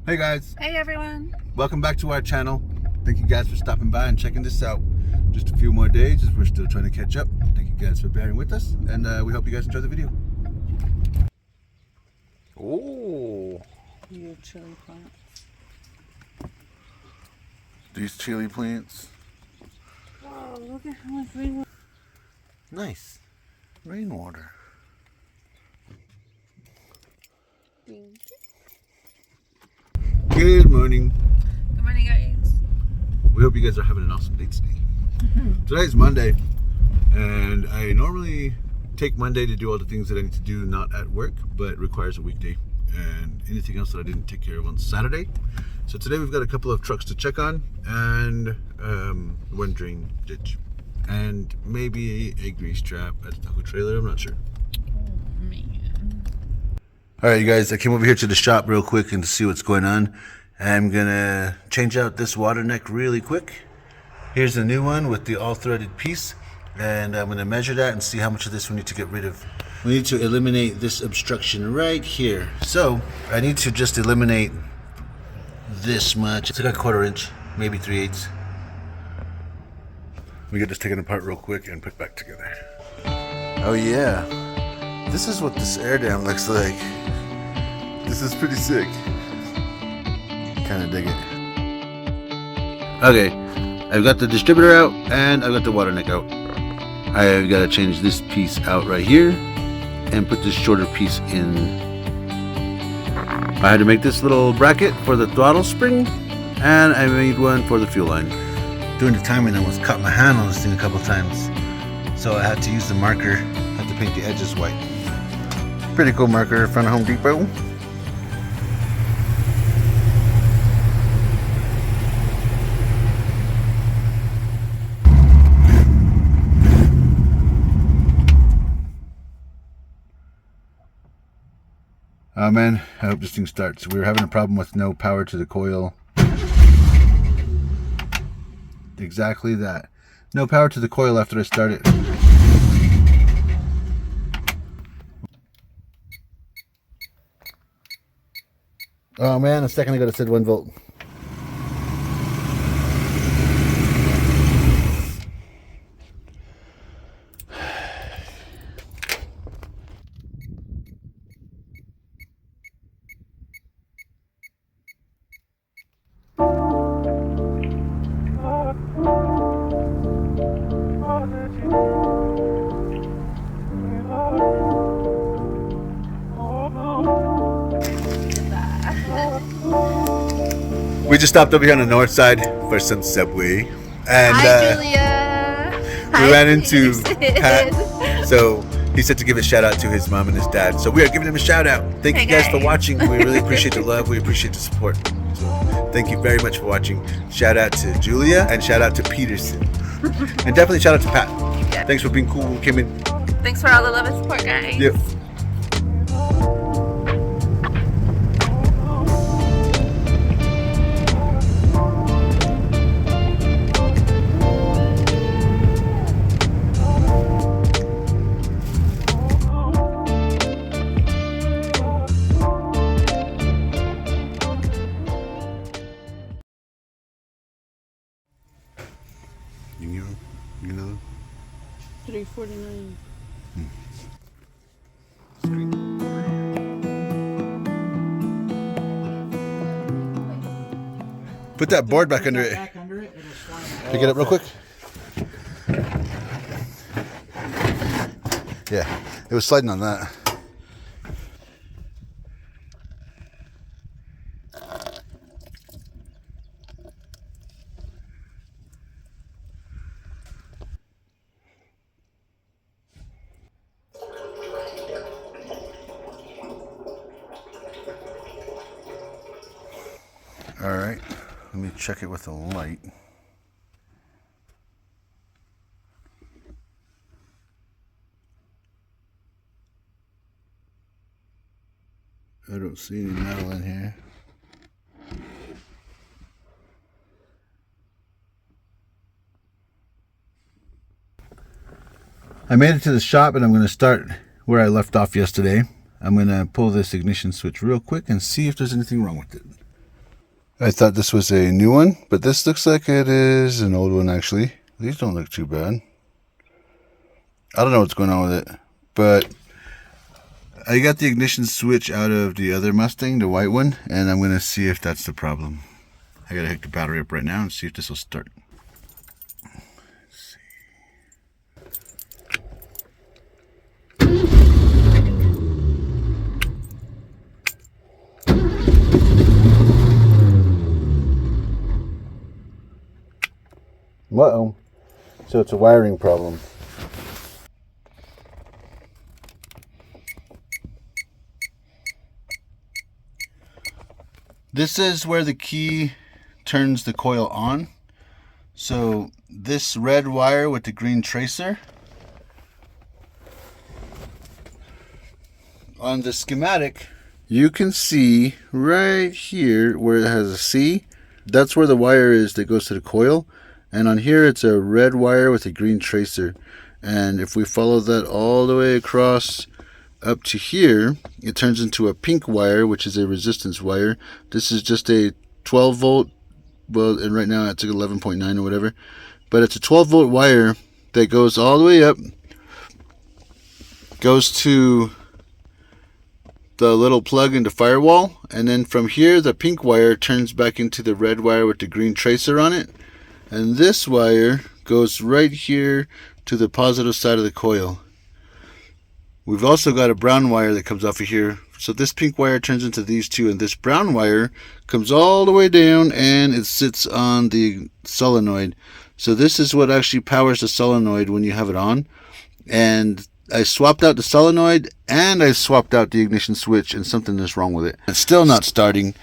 Hey guys, Hey everyone. welcome back to our channel. Thank you guys for stopping by and checking this out. Just a few more days as we're still trying to catch up. Thank you guys for bearing with us, and we hope you guys enjoy the video. Oh, Your chili plants. these chili plants. Oh, look at how much rainwater. Nice. Rainwater. Good morning. Good morning, guys. We hope you guys are having an awesome day today. Today's Monday, and I normally take Monday to do all the things that I need to do not at work, but requires a weekday, and anything else that I didn't take care of on Saturday. So today we've got a couple of trucks to check on, and one drain ditch, and maybe a grease trap at the taco trailer. I'm not sure. Oh, man. All right, you guys, I came over here to the shop real quick and to see what's going on. I'm gonna change out this water neck really quick. Here's the new one with the all threaded piece, and I'm gonna measure that and see how much of this we need to get rid of. We need to eliminate this obstruction right here. So I need to just eliminate this much. It's like a 1/4 inch, maybe 3/8. We get this taken apart real quick and put back together. Oh yeah, this is what this air dam looks like. This is pretty sick. Kind of dig it. Okay, I've got the distributor out and I've got the water neck out. I've got to change this piece out right here and put this shorter piece in. I had to make this little bracket for the throttle spring, and I made one for the fuel line. Doing the timing, I almost cut my hand on this thing a couple times, so I had to use the marker. I had to paint the edges white. Pretty cool marker from Home Depot. Oh man, I hope this thing starts. We were having a problem with no power to the coil. Exactly that. No power to the coil after I started. Oh man, a second ago it said 1 volt. We just stopped over here on the north side for some Subway, and Hi, Julia. we ran into Pat. So he said to give a shout out to his mom and his dad. So we are giving him a shout out. Thank you guys for watching. We really appreciate the love. We appreciate the support. So thank you very much for watching. Shout out to Julia and shout out to Peterson, and definitely shout out to Pat. Yeah. Thanks for being cool, Kim. Thanks for all the love and support, guys. Yep. You know? 349. Put that board back under it. Pick it up real quick. Yeah, it was sliding on that. All right, let me check it with the light. I don't see any metal in here. I made it to the shop and I'm going to start where I left off yesterday. I'm going to pull this ignition switch real quick and see if there's anything wrong with it. I thought this was a new one, but this looks like it is an old one actually. These don't look too bad. I don't know what's going on with it, but I got the ignition switch out of the other Mustang, the white one, and I'm going to see if that's the problem. I got to hook the battery up right now and see if this will start. Uh-oh. So it's a wiring problem. This is where the key turns the coil on. So this red wire with the green tracer, on the schematic, you can see right here where it has a C. That's where the wire is that goes to the coil. And on here it's a red wire with a green tracer. And if we follow that all the way across up to here, it turns into a pink wire, which is a resistance wire. This is just a 12 volt, well, and right now it's like 11.9 or whatever, but it's a 12 volt wire that goes all the way up, goes to the little plug into firewall, and then from here the pink wire turns back into the red wire with the green tracer on it, and this wire goes right here to the positive side of the coil. We've also got a brown wire that comes off of here. So this pink wire turns into these two, and this brown wire comes all the way down and it sits on the solenoid. So this is what actually powers the solenoid when you have it on. And I swapped out the solenoid and I swapped out the ignition switch, and something is wrong with it. It's still not starting.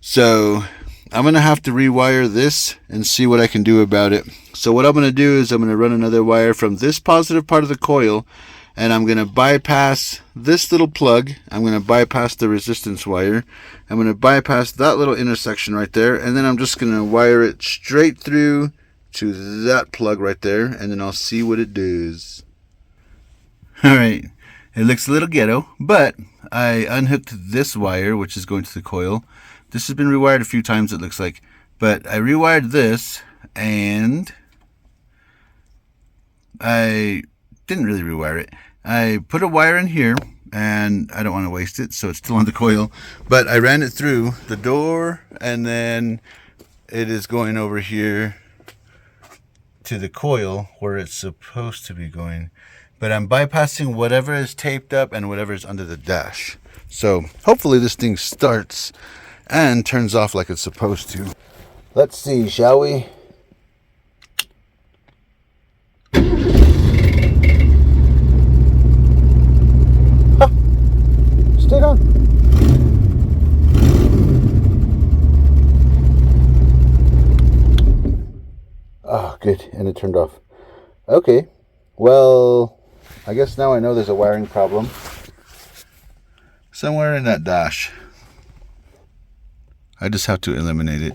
So I'm going to have to rewire this and see what I can do about it. So what I'm going to do is I'm going to run another wire from this positive part of the coil, and I'm going to bypass this little plug. I'm going to bypass the resistance wire. I'm going to bypass that little intersection right there, and then I'm just going to wire it straight through to that plug right there, and then I'll see what it does. Alright, it looks a little ghetto, but I unhooked this wire, which is going to the coil. This has been rewired a few times, it looks like, but I rewired this, and I didn't really rewire it. I put a wire in here, and I don't want to waste it, so it's still on the coil, but I ran it through the door, and then it is going over here to the coil where it's supposed to be going. But I'm bypassing whatever is taped up and whatever is under the dash. So hopefully this thing starts and turns off like it's supposed to. Let's see, shall we? Stayed on. Oh, good. And it turned off. Okay. Well, I guess now I know there's a wiring problem somewhere in that dash. I just have to eliminate it.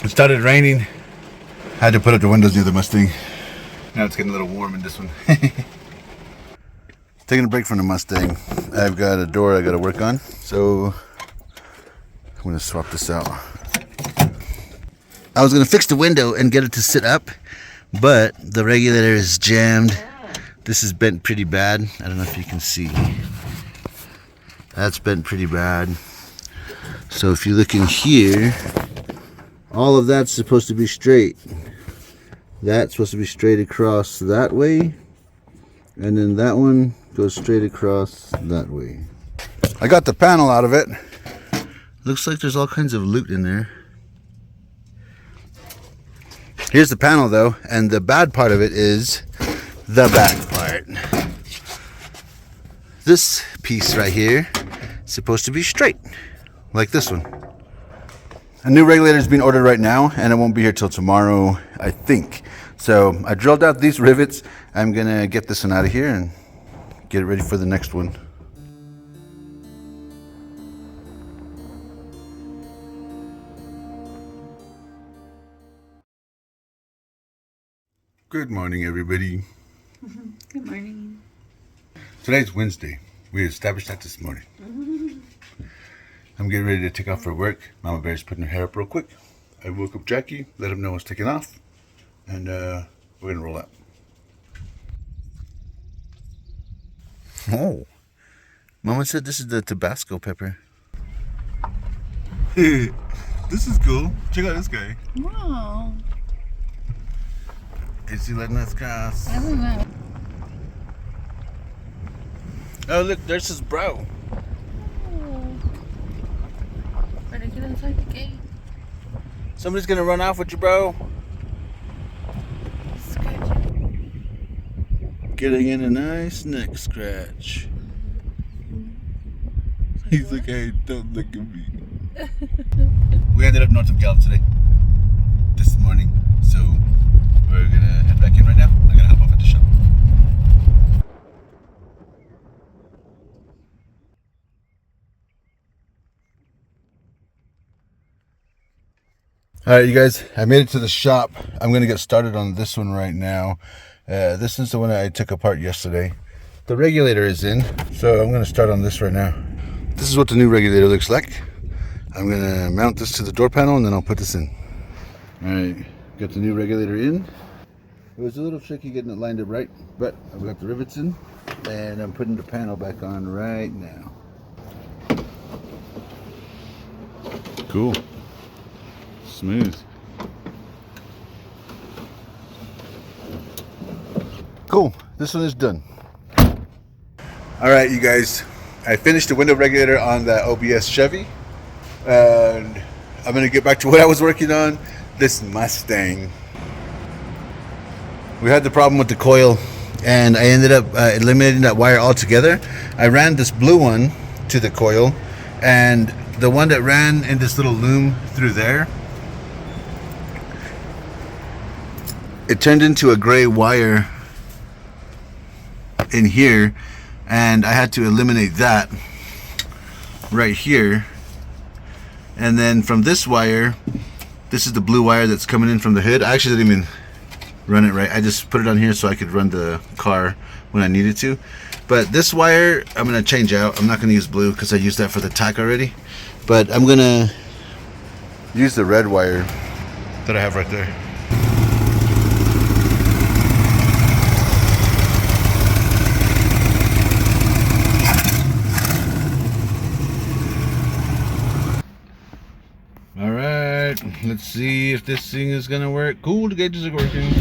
It started raining. I had to put up the windows near the Mustang. Now it's getting a little warm in this one. Taking a break from the Mustang. I've got a door I got to work on, so I'm going to swap this out. I was going to fix the window and get it to sit up, but the regulator is jammed. This is bent pretty bad. I don't know if you can see. That's bent pretty bad. So if you look in here, all of that's supposed to be straight. That's supposed to be straight across that way, and then that one goes straight across that way. I got the panel out of it. Looks like there's all kinds of loot in there. Here's the panel though, and the bad part of it is the back part. This piece right here is supposed to be straight, like this one. A new regulator is being ordered right now, and it won't be here till tomorrow, I think. So I drilled out these rivets. I'm gonna get this one out of here and get it ready for the next one. Good morning, everybody. Good morning. Today's Wednesday. We established that this morning. I'm getting ready to take off for work. Mama Bear's putting her hair up real quick. I woke up Jackie, let him know it's taking off, and we're gonna roll out. Oh, Mama said this is the Tabasco pepper. This is cool. Check out this guy. Wow. Is he letting us cross? I don't know. Oh, look, there's his bro. Better get inside the gate. Somebody's gonna run off with you, bro. Scratch. Getting in a nice neck scratch. He's like, hey, don't look at me. We ended up north of Gallup today, this morning, so we're gonna head back in right now. I'm gonna hop off at the shop. All right, you guys, I made it to the shop. I'm gonna get started on this one right now. This is the one I took apart yesterday. The regulator is in, so I'm gonna start on this right now. This is what the new regulator looks like. I'm gonna mount this to the door panel and then I'll put this in. All right, got the new regulator in. It was a little tricky getting it lined up right, but I've got the rivets in and I'm putting the panel back on right now. Cool. Smooth. Cool, this one is done. All right, you guys, I finished the window regulator on the OBS Chevy, and I'm gonna get back to what I was working on, this Mustang. We had the problem with the coil, and I ended up eliminating that wire altogether. I ran this blue one to the coil, and the one that ran in this little loom through there, it turned into a gray wire in here, and I had to eliminate that right here. And then from this wire, this is the blue wire that's coming in from the hood. I actually didn't even run it right. I just put it on here so I could run the car when I needed to. But this wire I'm gonna change out. I'm not gonna use blue because I used that for the tack already, but I'm gonna use the red wire that I have right there. All right, let's see if this thing is gonna work. Cool, the gauges are working.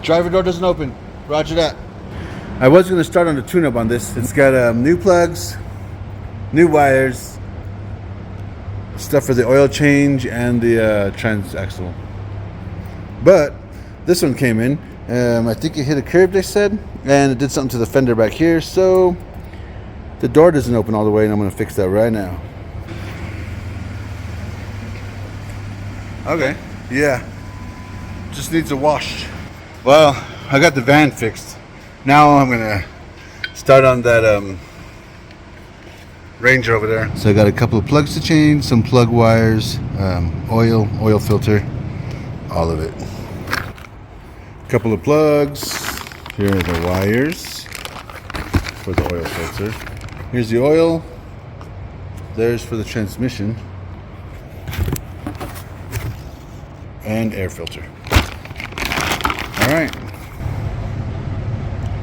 Driver door doesn't open. Roger that. I was going to start on the tune-up on this. It's got new plugs, new wires, stuff for the oil change and the transaxle. But this one came in. I think it hit a curb, they said, and it did something to the fender back here. So the door doesn't open all the way, and I'm going to fix that right now. Okay, yeah. Just needs a wash. Well, I got the van fixed. Now I'm gonna start on that Ranger over there. So I got a couple of plugs to change, some plug wires, oil filter, all of it. Couple of plugs. Here are the wires for the oil filter. Here's the oil. There's for the transmission and air filter. All right.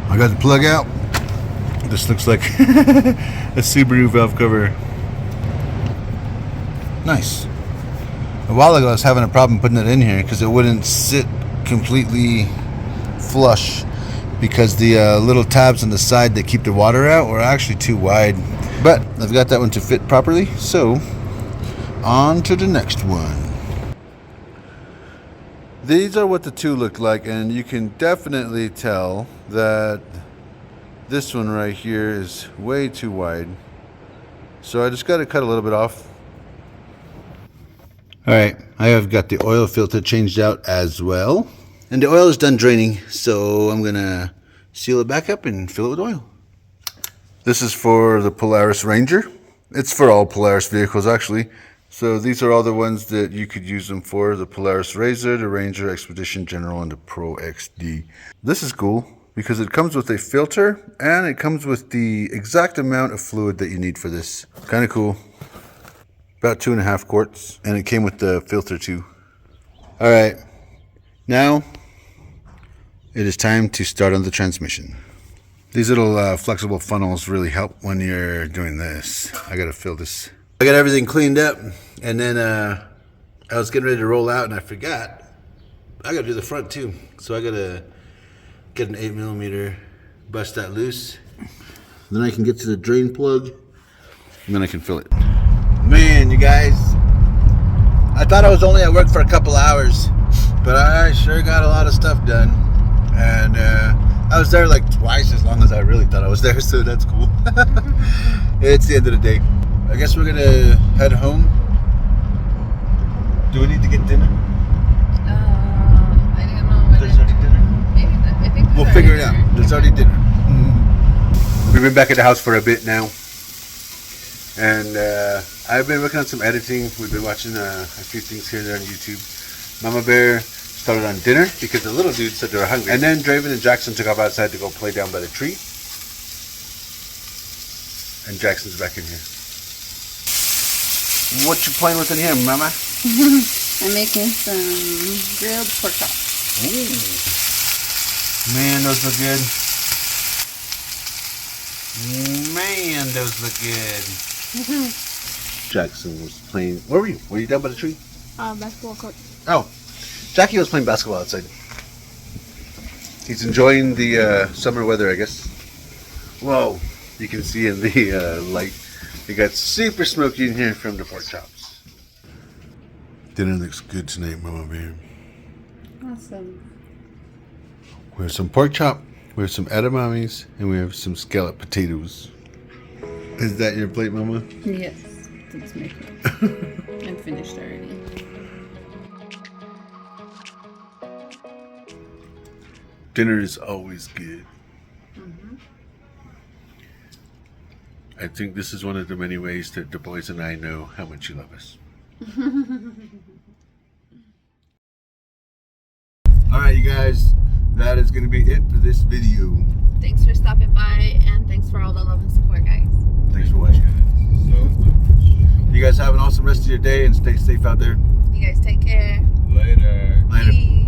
I got the plug out. This looks like a Subaru valve cover. Nice. A while ago I was having a problem putting it in here because it wouldn't sit completely flush because the little tabs on the side that keep the water out were actually too wide. But I've got that one to fit properly, so on to the next one. These are what the two look like, and you can definitely tell that this one right here is way too wide. So I just got to cut a little bit off. All right, I have got the oil filter changed out as well. And the oil is done draining, so I'm gonna seal it back up and fill it with oil. This is for the Polaris Ranger. It's for all Polaris vehicles actually. So these are all the ones that you could use them for. The Polaris Ranger, the Ranger, Expedition General, and the Pro XD. This is cool because it comes with a filter and it comes with the exact amount of fluid that you need for this. Kind of cool. About 2.5 quarts. And it came with the filter too. All right. Now it is time to start on the transmission. These little flexible funnels really help when you're doing this. I gotta fill this. I got everything cleaned up, and then I was getting ready to roll out, and I forgot. I gotta do the front too, so I gotta get an 8mm, bust that loose. Then I can get to the drain plug, and then I can fill it. Man, you guys, I thought I was only at work for a couple hours, but I sure got a lot of stuff done, and I was there like twice as long as I really thought I was there, so that's cool. It's the end of the day. I guess we're gonna head home. Do we need to get dinner? I don't know. There's already dinner? Maybe I think We'll figure it out. There's already dinner. We've been back at the house for a bit now. And I've been working on some editing. We've been watching a few things here and there on YouTube. Mama Bear started on dinner because the little dude said they were hungry. And then Draven and Jackson took off outside to go play down by the tree. And Jackson's back in here. What you playing with in here, Mama? I'm making some grilled pork chops. Ooh. Man, those look good. Man, those look good. Jackson was playing. Where were you? Were you down by the tree? Basketball court. Oh, Jackie was playing basketball outside. He's enjoying the summer weather, I guess. Whoa, you can see in the light. It got super smoky in here from the pork chops. Dinner looks good tonight, Mama Bear. Awesome. We have some pork chop, we have some edamames, and we have some scalloped potatoes. Is that your plate, Mama? Yes, it's my plate. I'm finished already. Dinner is always good. I think this is one of the many ways that the boys and I know how much you love us. Alright, you guys, that is going to be it for this video. Thanks for stopping by, and thanks for all the love and support, guys. Thanks for watching. You guys have an awesome rest of your day and stay safe out there. You guys take care. Later. Later. Peace.